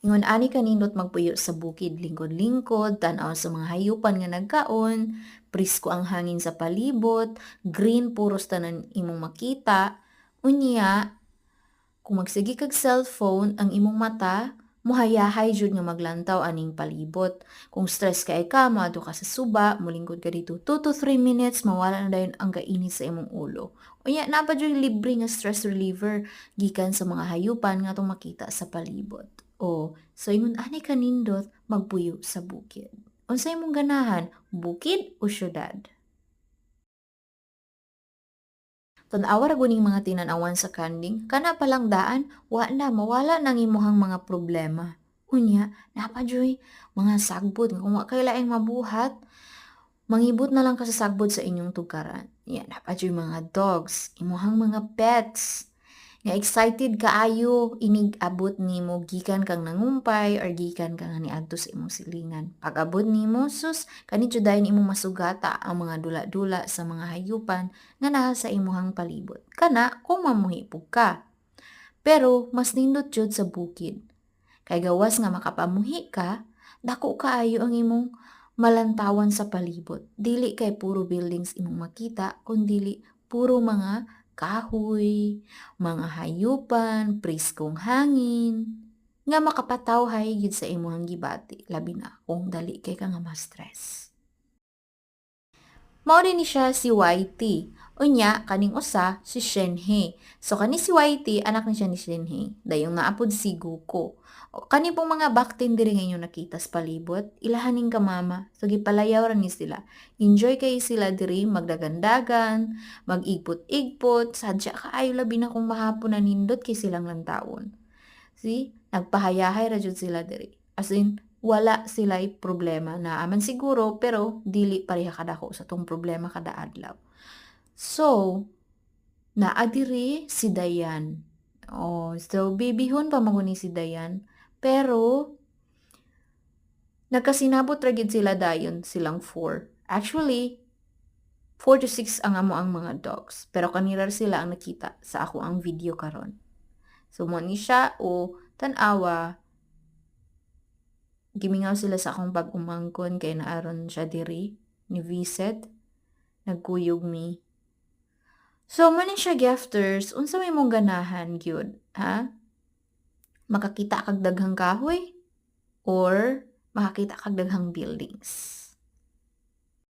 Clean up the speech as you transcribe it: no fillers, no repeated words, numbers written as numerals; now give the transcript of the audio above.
Ingon ani kanindot magpuyo sa bukid lingkod-lingkod, tan-aw sa mga hayupan nga nagkaon, prisko ang hangin sa palibot, green puros tanan imong makita. Unya, kung magsigi kag cellphone ang imong mata, muhayahay jud nga maglantaw aning palibot. Kung stress kay ka, moadto ka sa suba, molingkod ka dito 2 to 3 minutes, mawala na dayon ang kainit sa imong ulo. Unya, na pa jud libre nga stress reliever gikan sa mga hayupan nga itong makita sa palibot. O, so ingon ani kanindot magpuyo sa bukid. Unsay imong ganahan, bukid o syudad? Tan-awa ra guning mga tinan-awan sa kanding, kana palang daan, wa na mawala nang imuhang mga problema. Unya, napajoy mga sagbot nga kung wa kay laing mabuhat, mangibot na lang ka sa sagbot sa inyong tugaran. Yan, napajoy mga dogs, imuhang mga pets. Nga excited kaayo inig abot nimo gikan kang nangumpay or gikan kang niadto sa imong silingan. Pag abot nimo sus kani jud dayon imong masugata ang mga dula-dula sa mga hayupan nga naa sa imuhang palibot. Kana kung mamuhipog ka. Pero mas nindot jud sa bukid. Kay gawas nga makapamuhi ka, dako kaayo ang imong malantawan sa palibot. Dili kay puro buildings imong makita, kundi puro mga kahoy, mga hayupan, priskong hangin, nga makapatawhay gid sa imong gibati, labi na kung dali kay ka nga ma-stress. Mao ni siya si Whitey. Unya, kaning usa si Shenhe. So, kani si Whitey, anak ni siya ni Shenhe. Dayong naapod si Guko. O, kani pong mga baktin diri nga nakita sa palibot, ilahaning kamama. So, gipalayaw ra ni sila. Enjoy kay sila diri, magdagandagan, mag-igpot-igpot, sadya kaayo labi na kung mahapon na nindot kay silang lantawon. See? Nagpahayahay ra jud sila diri. As in, wala sila'y problema na aman siguro pero dili pareha kadako sa tong problema kada adlaw. So, naa diri si Dayan. Oh, so bibihon pa maguni si Dayan. Pero nagkasinabot ra gid sila dayon silang 4. Actually, 4 to 6 ang amo ang mga dogs. Pero kanira sila ang nakita sa ako ang video karon. So mo ni siya o tan-awa gimingaw sila sa akong pag-umangkon kay naaron siya diri ni Viset nagkuyog mi. So man siya gifters, unsa may mong ganahan gyud, ha? Makakita kag daghang kahoy or makakita kag daghang buildings?